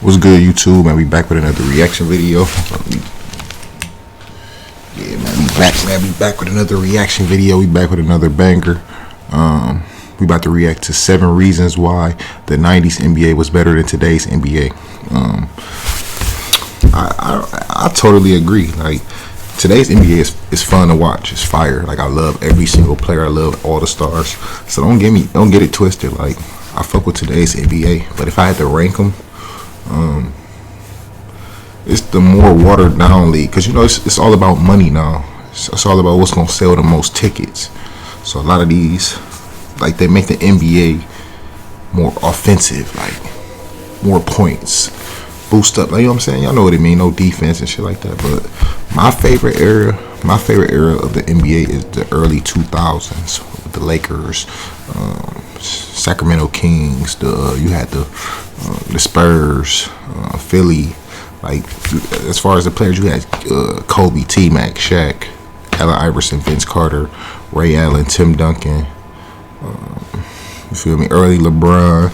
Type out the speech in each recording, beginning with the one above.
What's good, YouTube? Man, we back with another reaction video. Yeah, man, we back with another reaction video. We back with another banger. We about to react to 7 reasons why the 90s NBA was better than today's NBA. I totally agree. Like, today's NBA is fun to watch. It's fire. Like, I love every single player. I love all the stars. So don't get it twisted. Like, I fuck with today's NBA, but if I had to rank them, it's the more watered down league, because it's all about money now. It's all about what's gonna sell the most tickets. So a lot of these, like, they make the NBA more offensive, like more points, boost up. Like, you know what I'm saying? Y'all know what it mean. No defense and shit like that. But my favorite era of the NBA is the early 2000s with the Lakers, Sacramento Kings. You had the Spurs, Philly. Like, as far as the players, you had Kobe, T-Mac, Shaq, Allen Iverson, Vince Carter, Ray Allen, Tim Duncan. You feel me? Early LeBron.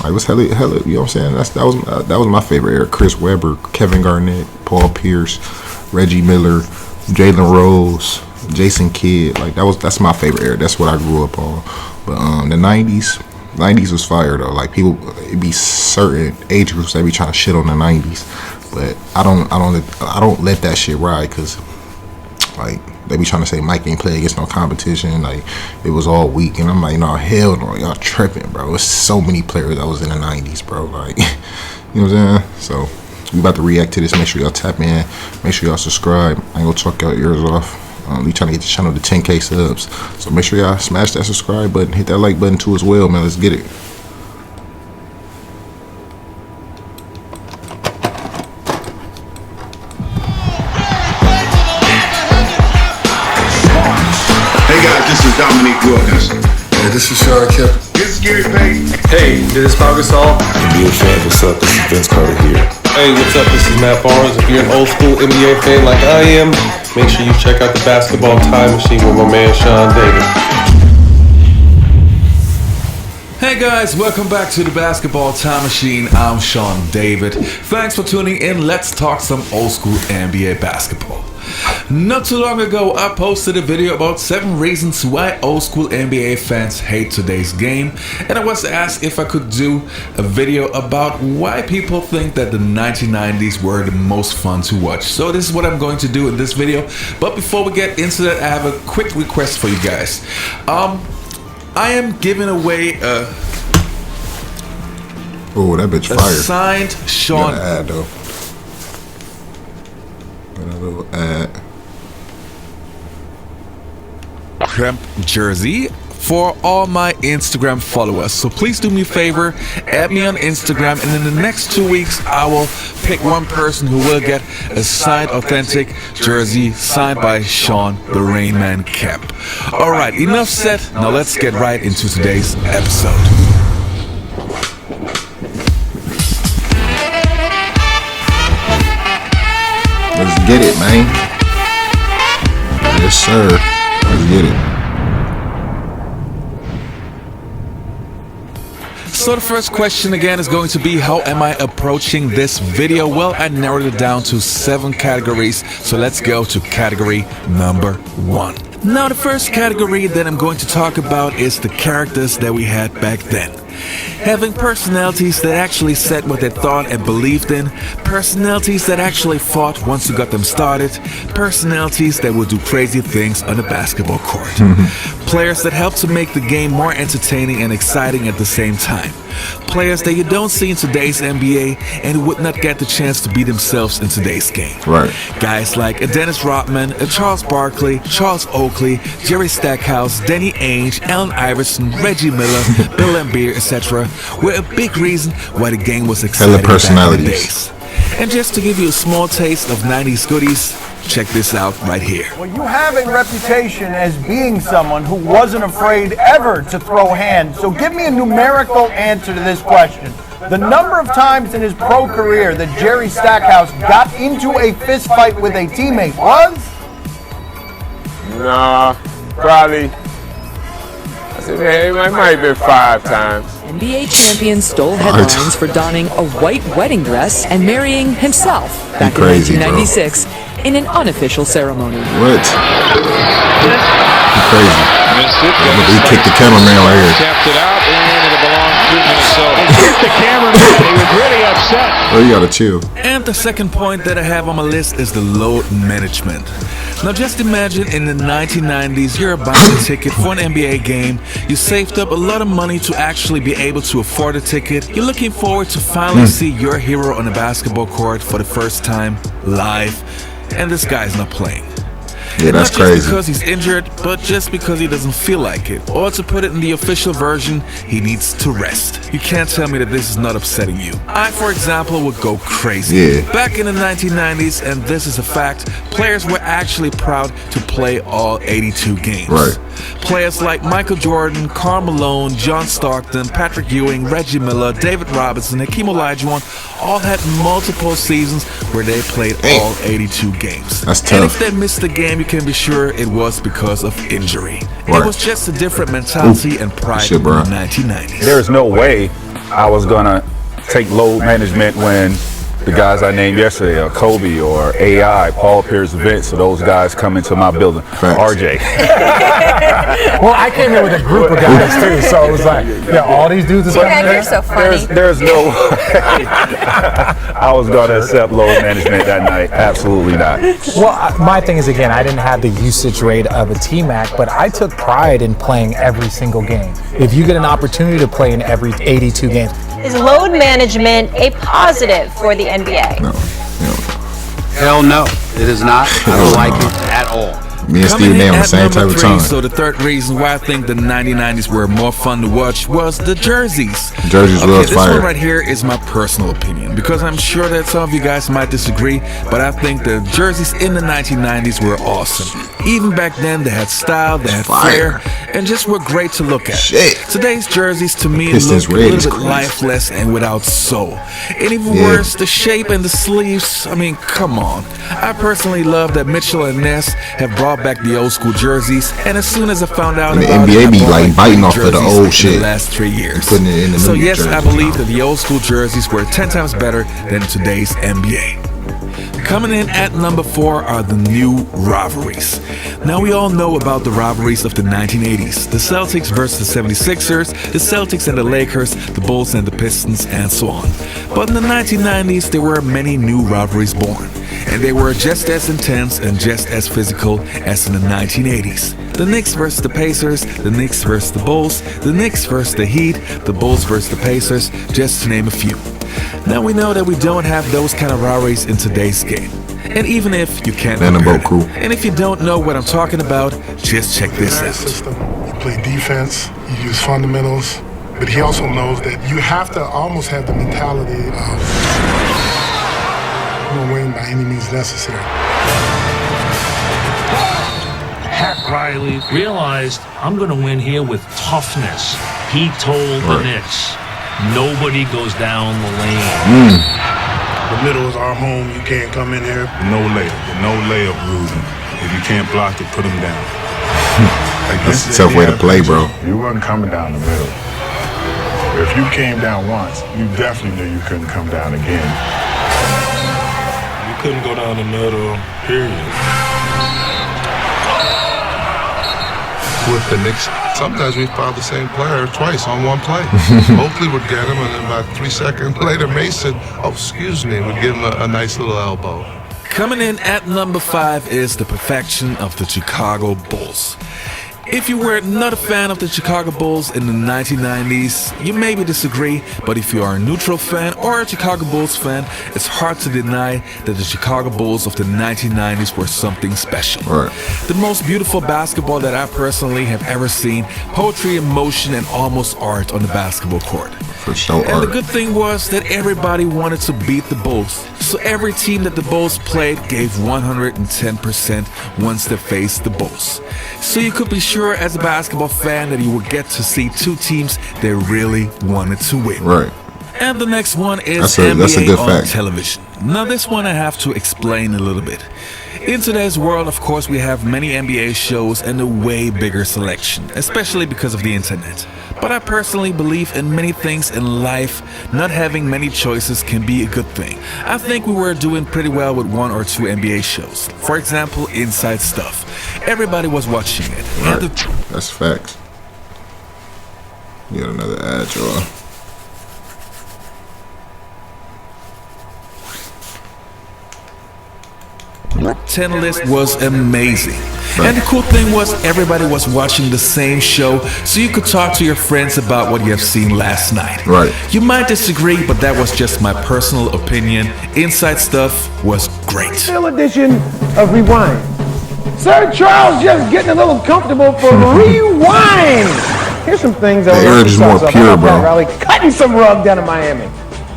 I was hella, you know what I'm saying? That was my favorite era. Chris Webber, Kevin Garnett, Paul Pierce, Reggie Miller, Jalen Rose, Jason Kidd. Like, that's my favorite era. That's what I grew up on. But the 90s was fire though. Like, people, it be certain age groups that be trying to shit on the 90s, but I don't let that shit ride, because like, they be trying to say Mike ain't play against no competition, like it was all weak, and I'm like, no, hell no, y'all tripping, bro. It's so many players that was in the 90s, bro. Like, you know what I'm saying? So we about to react to this. Make sure y'all tap in, make sure y'all subscribe. I ain't gonna talk y'all ears off. We trying to get the channel to 10K subs, so make sure y'all smash that subscribe button, hit that like button too as well, man. Let's get it. Hey guys, this is Dominique Wilkinson. Hey, this is Sean Kemp. This is Gary Payton. Hey, this is Pau Gasol. NBA fans, what's up? This is Vince Carter here. Hey, what's up? This is Matt Barnes. If you're an old school NBA fan like I am, make sure you check out the Basketball Time Machine with my man Sean David. Hey guys, welcome back to the Basketball Time Machine. I'm Sean David. Thanks for tuning in. Let's talk some old school NBA basketball. Not too long ago, I posted a video about 7 reasons why old school NBA fans hate today's game, and I was asked if I could do a video about why people think that the 1990s were the most fun to watch. So this is what I'm going to do in this video. But before we get into that, I have a quick request for you guys. I am giving away a that bitch fire. Signed Sean. Ad though. A little ad. Kemp jersey for all my Instagram followers. So please do me a favor, add me on Instagram, and in the next 2 weeks I will pick one person who will get a signed authentic jersey signed by Sean the Rain Man Kemp. Alright, enough said. Now let's get right into today's episode. Let's get it, man. Yes, sir. Let's get it. So the first question again is going to be, how am I approaching this video? Well, I narrowed it down to 7 categories. So let's go to category number 1. Now the first category that I'm going to talk about is the characters that we had back then. Having personalities that actually said what they thought and believed in, personalities that actually fought once you got them started, personalities that would do crazy things on the basketball court. Players that helped to make the game more entertaining and exciting at the same time. Players that you don't see in today's NBA and who would not get the chance to be themselves in today's game. Right. Guys like Dennis Rodman, Charles Barkley, Charles Oakley, Jerry Stackhouse, Danny Ainge, Allen Iverson, Reggie Miller, Bill Laimbeer, etc. were a big reason why the game was exciting back in the days. And just to give you a small taste of 90s goodies, check this out right here. Well, you have a reputation as being someone who wasn't afraid ever to throw hands. So give me a numerical answer to this question. The number of times in his pro career that Jerry Stackhouse got into a fist fight with a teammate was? Nah, probably I said, man, it might have been 5 times. NBA champion stole headlines for donning a white wedding dress and marrying himself back in 1996 in an unofficial ceremony. What? You crazy. He kicked the cameraman right here. Tapped it out, and it belongs to Minnesota. Here's the cameraman. He was really upset. Oh, you gotta chill. And the second point that I have on my list is the load management. Now just imagine in the 1990s, you're buying a ticket for an NBA game. You saved up a lot of money to actually be able to afford a ticket. You're looking forward to finally see your hero on a basketball court for the first time live. And this guy's not playing. Yeah, that's Not just crazy. because he's injured, but just because he doesn't feel like it. Or to put it in the official version, he needs to rest. You can't tell me that this is not upsetting you. I, for example, would go crazy. Yeah. Back in the 1990s, and this is a fact, players were actually proud to play all 82 games. Right. Players like Michael Jordan, Karl Malone, John Stockton, Patrick Ewing, Reggie Miller, David Robinson, Hakeem Olajuwon all had multiple seasons where they played all 82 games. That's And tough. if they missed the game, you can be sure it was because of injury. Right. It was just a different mentality and pride Shit, in bro. the 1990s. There's no way I was gonna take load management when the guys I named yesterday, Kobe or AI, Paul Pierce, Vince, so those guys come into my building. Facts. RJ. Well, I came in with a group of guys too, so it was like, yeah, all these dudes is coming in. You're so funny. There's no way I was gonna accept load management that night. Absolutely not. Well, my thing is, again, I didn't have the usage rate of a T-Mac, but I took pride in playing every single game. If you get an opportunity to play in every 82 games. Is load management a positive for the NBA? No. Hell no, it is not. I don't like it at all. Me and Steve Nail on the same type of time. So the third reason why I think the 1990s were more fun to watch was the jerseys. Jerseys was this fire. one right here is my personal opinion, because I'm sure that some of you guys might disagree, but I think the jerseys in the 1990s were awesome. Even back then, they had style, they had flair, and just were great to look at. Shit. Today's jerseys to me Pistons look a red is little bit crazy. lifeless and without soul. And even Yeah. worse, the shape and the sleeves, I mean, come on. I personally love that Mitchell and Ness have brought back the old school jerseys, and as soon as I found out And the about NBA it, I be, bought like, my biting new off of the jerseys old in shit. the last 3 years. Putting it in the So new yes, I jerseys believe now. that the old school jerseys were 10 times better than today's NBA. Coming in at number 4 are the new rivalries. Now we all know about the rivalries of the 1980s. The Celtics versus the 76ers, the Celtics and the Lakers, the Bulls and the Pistons, and so on. But in the 1990s, there were many new rivalries born. And they were just as intense and just as physical as in the 1980s. The Knicks versus the Pacers, the Knicks versus the Bulls, the Knicks versus the Heat, the Bulls versus the Pacers, just to name a few. Now we know that we don't have those kind of rivalries in today's game. And even if you can't And the compare boat crew. them, and if you don't know what I'm talking about, just check this out. System. You play defense, you use fundamentals, but he also knows that you have to almost have the mentality of I'm gonna win by any means necessary. Pat Riley realized I'm going to win here with toughness. He told the Knicks, nobody goes down the lane. The middle is our home. You can't come in here. No layup rule. If you can't block it, put him down. That's a tough way to play, bro. You wasn't coming down the middle. If you came down once, you definitely knew you couldn't come down again. You couldn't go down the middle, period. With the Knicks, sometimes we fouled the same player twice on one play. Oakley would get him, and then about 3 seconds later, Mason, would give him a nice little elbow. Coming in at number 5 is the perfection of the Chicago Bulls. If you were not a fan of the Chicago Bulls in the 1990s, you maybe disagree, but if you are a neutral fan or a Chicago Bulls fan, it's hard to deny that the Chicago Bulls of the 1990s were something special. Right. The most beautiful basketball that I personally have ever seen, poetry, emotion, and almost art on the basketball court. For sure. And the good thing was that everybody wanted to beat the Bulls. So every team that the Bulls played gave 110% once they faced the Bulls. So you could be sure as a basketball fan that you would get to see two teams that really wanted to win. Right. And the next one is that's NBA a good on fact. television. Now this one I have to explain a little bit. In today's world, of course, we have many NBA shows and a way bigger selection, especially because of the internet. But I personally believe in many things in life, not having many choices can be a good thing. I think we were doing pretty well with 1 or 2 NBA shows. For example, Inside Stuff. Everybody was watching it. Right. That's facts. You got another ad, y'all. The 10 list was amazing. And the cool thing was everybody was watching the same show, so you could talk to your friends about what you have seen last night. Right. You might disagree, but that was just my personal opinion. Inside Stuff was great. Still edition of Rewind. Sir Charles just getting a little comfortable for Rewind. Here's some things I the air is more pure, bro. Rally, cutting some rug down in Miami.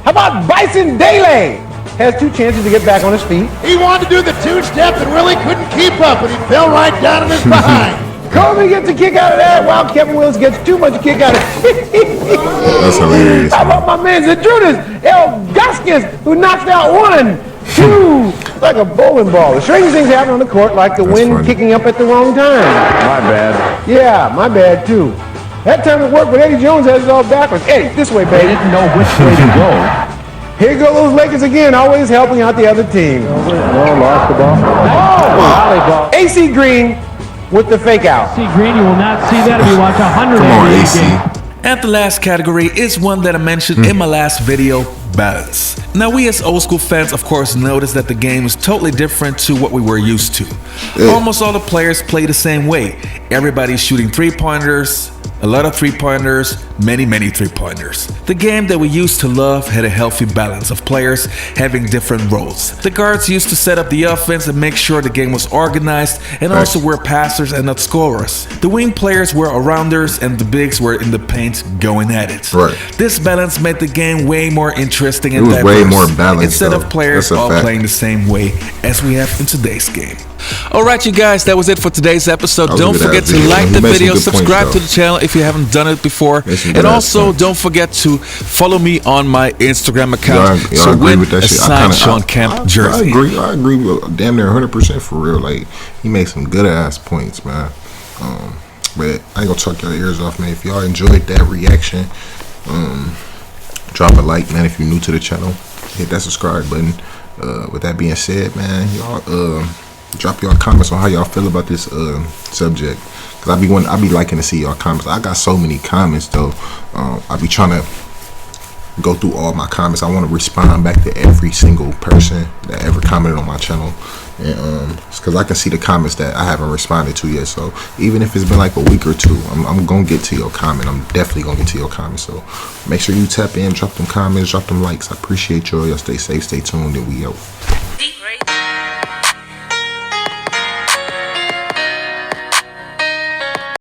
How about Bison Dele? Has 2 chances to get back on his feet. He wanted to do the 2-step and really couldn't keep up, but he fell right down on his behind. Kobe gets a kick out of that, while Kevin Willis gets too much kick out of it. That's hilarious. How about my man Zadrunas Ilgauskas, who knocked out 1, 2, like a bowling ball. The strange things happen on the court, like the wind kicking up at the wrong time. My bad. Yeah, my bad too. That time it worked, but Eddie Jones has it all backwards. Eddie, this way, baby. They didn't know which way to go. Here go those Lakers again, always helping out the other team. No, lost the ball. Oh, AC Green with the fake out. AC Green, you will not see that if you watch 100 NBA games. And the last category is one that I mentioned in my last video, balance. Now we as old school fans of course notice that the game is totally different to what we were used to. Almost all the players play the same way. Everybody's shooting 3-pointers, a lot of 3-pointers, many 3-pointers. The game that we used to love had a healthy balance of players having different roles. The guards used to set up the offense and make sure the game was organized, and also were passers and not scorers. The wing players were arounders and the bigs were in the paint going at it. Right. This balance made the game way more interesting and it was diverse, way more balanced instead though. of players all playing the same way as we have in today's game. Alright you guys, that was it for today's episode. Don't forget to like the video, subscribe to the channel if you haven't done it before, and also don't forget to follow me on my Instagram account to win a signed Sean Kemp jersey. I agree with damn near 100% for real. Like, he made some good ass points, man. But I ain't gonna talk your ears off, man. If y'all enjoyed that reaction, drop a like, man. If you're new to the channel, hit that subscribe button. With that being said, man, y'all drop y'all comments on how y'all feel about this subject, cause I be liking to see y'all comments. I got so many comments though. I be trying to go through all my comments. I want to respond back to every single person that ever commented on my channel, and it's cause I can see the comments that I haven't responded to yet. So even if it's been like a week or 2, I'm gonna get to your comment. I'm definitely gonna get to your comment. So make sure you tap in, drop them comments, drop them likes. I appreciate y'all. Y'all stay safe, stay tuned, and we out.